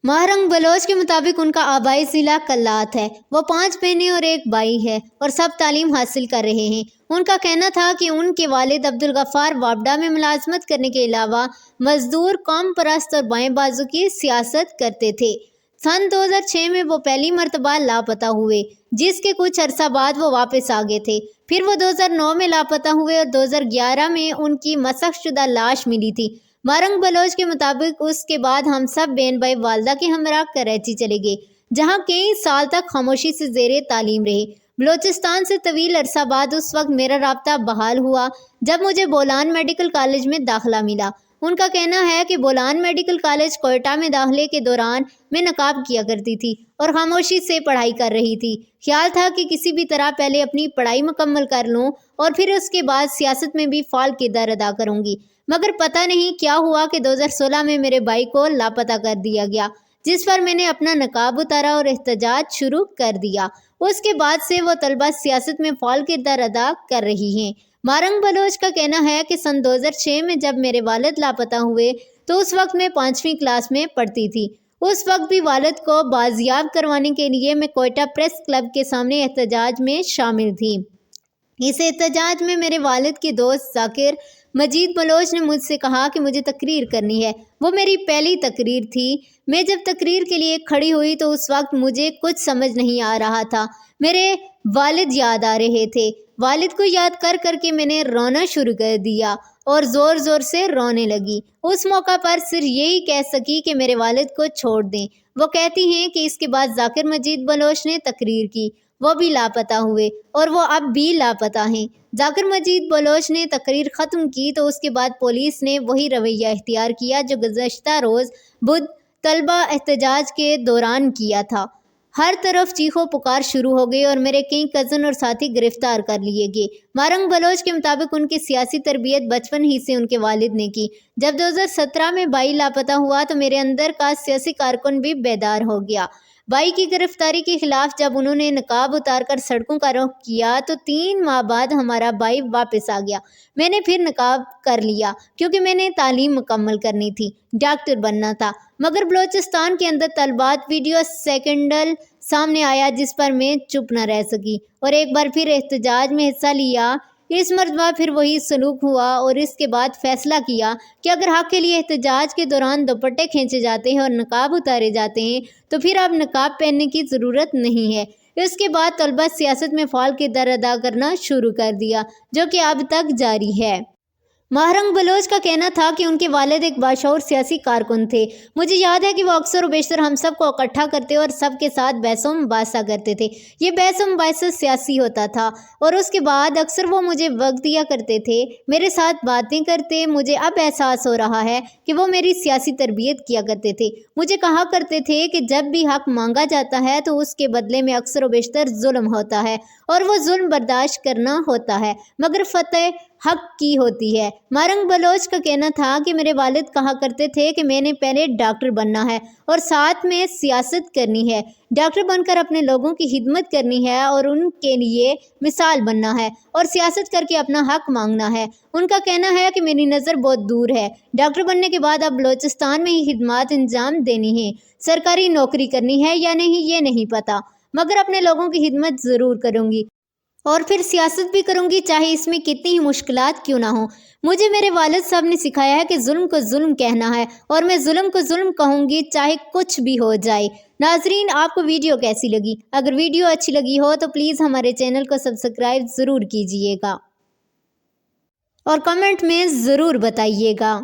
مہرنگ بلوچ کے مطابق ان کا آبائی ضلع کلات ہے۔ وہ 5 بہنیں اور 1 بھائی ہے اور سب تعلیم حاصل کر رہے ہیں۔ ان کا کہنا تھا کہ ان کے والد عبدالغفار وابڈا میں ملازمت کرنے کے علاوہ مزدور، قوم پرست اور بائیں بازو کی سیاست کرتے تھے۔ سن 2006 میں وہ پہلی مرتبہ لاپتہ ہوئے، جس کے کچھ عرصہ بعد وہ واپس آ گئے تھے۔ پھر وہ 2009 میں لاپتہ ہوئے اور 2011 میں ان کی مسخ شدہ لاش ملی تھی۔ مہرنگ بلوچ کے مطابق اس کے بعد ہم سب بہن بھائی والدہ کے ہمراہ کراچی چلے گئے، جہاں کئی سال تک خاموشی سے زیر تعلیم رہے۔ بلوچستان سے طویل عرصہ بعد اس وقت میرا رابطہ بحال ہوا جب مجھے بولان میڈیکل کالج میں داخلہ ملا۔ ان کا کہنا ہے کہ بولان میڈیکل کالج کوئٹہ میں داخلے کے دوران میں نقاب کیا کرتی تھی اور خاموشی سے پڑھائی کر رہی تھی۔ خیال تھا کہ کسی بھی طرح پہلے اپنی پڑھائی مکمل کر لوں اور پھر اس کے بعد سیاست میں بھی فعال کردار ادا کروں گی، مگر پتہ نہیں کیا ہوا کہ 2016 میں میرے بھائی کو لاپتہ کر دیا گیا، جس پر میں نے اپنا نقاب اتارا اور احتجاج شروع کر دیا۔ اس کے بعد سے وہ طلبہ سیاست میں فعال کردار ادا کر رہی ہیں۔ مہرنگ بلوچ کا کہنا ہے کہ سن 2006 میں جب میرے والد لاپتہ ہوئے تو اس وقت میں 5ویں کلاس میں پڑھتی تھی۔ اس وقت بھی والد کو بازیاب کروانے کے لیے میں کوئٹہ پریس کلب کے سامنے احتجاج میں شامل تھی۔ اس احتجاج میں میرے والد کے دوست ذاکر مجید بلوچ نے مجھ سے کہا کہ مجھے تقریر کرنی ہے۔ وہ میری پہلی تقریر تھی۔ میں جب تقریر کے لیے کھڑی ہوئی تو اس وقت مجھے کچھ سمجھ نہیں آ رہا تھا۔ میرے والد یاد آ رہے تھے۔ والد کو یاد کر کر کے میں نے رونا شروع کر دیا اور زور زور سے رونے لگی۔ اس موقع پر صرف یہی کہہ سکی کہ میرے والد کو چھوڑ دیں۔ وہ کہتی ہیں کہ اس کے بعد ذاکر مجید بلوچ نے تقریر کی، وہ بھی لاپتہ ہوئے اور وہ اب بھی لاپتہ ہیں۔ ذاکر مجید بلوچ نے تقریر ختم کی تو اس کے بعد پولیس نے وہی رویہ اختیار کیا جو گزشتہ روز بدھ طلبہ احتجاج کے دوران کیا تھا۔ ہر طرف چیخو پکار شروع ہو گئی اور میرے کئی کزن اور ساتھی گرفتار کر لیے گئے۔ مہرنگ بلوچ کے مطابق ان کی سیاسی تربیت بچپن ہی سے ان کے والد نے کی۔ جب 2017 میں بھائی لاپتہ ہوا تو میرے اندر کا سیاسی کارکن بھی بیدار ہو گیا۔ بھائی کی گرفتاری کے خلاف جب انہوں نے نقاب اتار کر سڑکوں کا رخ کیا تو 3 ماہ بعد ہمارا بھائی واپس آ گیا۔ میں نے پھر نقاب کر لیا کیونکہ میں نے تعلیم مکمل کرنی تھی، ڈاکٹر بننا تھا، مگر بلوچستان کے اندر طلبات ویڈیو سکینڈل سامنے آیا جس پر میں چپ نہ رہ سکی اور ایک بار پھر احتجاج میں حصہ لیا۔ اس مرتبہ پھر وہی سلوک ہوا اور اس کے بعد فیصلہ کیا کہ اگر حق کے لیے احتجاج کے دوران دوپٹے کھینچے جاتے ہیں اور نقاب اتارے جاتے ہیں تو پھر اب نقاب پہننے کی ضرورت نہیں ہے۔ اس کے بعد طلبہ سیاست میں فعال کردار ادا کرنا شروع کر دیا، جو کہ اب تک جاری ہے۔ مہرنگ بلوچ کا کہنا تھا کہ ان کے والد ایک باشعور سیاسی کارکن تھے۔ مجھے یاد ہے کہ وہ اکثر و بیشتر ہم سب کو اکٹھا کرتے اور سب کے ساتھ بحث و مباحثہ کرتے تھے۔ یہ بحث و مباحثہ سیاسی ہوتا تھا اور اس کے بعد اکثر وہ مجھے وقت دیا کرتے تھے، میرے ساتھ باتیں کرتے۔ مجھے اب احساس ہو رہا ہے کہ وہ میری سیاسی تربیت کیا کرتے تھے۔ مجھے کہا کرتے تھے کہ جب بھی حق مانگا جاتا ہے تو اس کے بدلے میں اکثر و بیشتر ظلم ہوتا ہے اور وہ ظلم برداشت کرنا ہوتا ہے، مگر فتح حق کی ہوتی ہے۔ مہرنگ بلوچ کا کہنا تھا کہ میرے والد کہا کرتے تھے کہ میں نے پہلے ڈاکٹر بننا ہے اور ساتھ میں سیاست کرنی ہے، ڈاکٹر بن کر اپنے لوگوں کی خدمت کرنی ہے اور ان کے لیے مثال بننا ہے اور سیاست کر کے اپنا حق مانگنا ہے۔ ان کا کہنا ہے کہ میری نظر بہت دور ہے، ڈاکٹر بننے کے بعد اب بلوچستان میں ہی خدمات انجام دینی ہیں، سرکاری نوکری کرنی ہے یا نہیں یہ نہیں پتہ، مگر اپنے لوگوں کی خدمت ضرور کروں گی اور پھر سیاست بھی کروں گی، چاہے اس میں کتنی ہی مشکلات کیوں نہ ہوں۔ مجھے میرے والد صاحب نے سکھایا ہے کہ ظلم کو ظلم کہنا ہے اور میں ظلم کو ظلم کہوں گی، چاہے کچھ بھی ہو جائے۔ ناظرین، آپ کو ویڈیو کیسی لگی؟ اگر ویڈیو اچھی لگی ہو تو پلیز ہمارے چینل کو سبسکرائب ضرور کیجیے گا اور کمنٹ میں ضرور بتائیے گا۔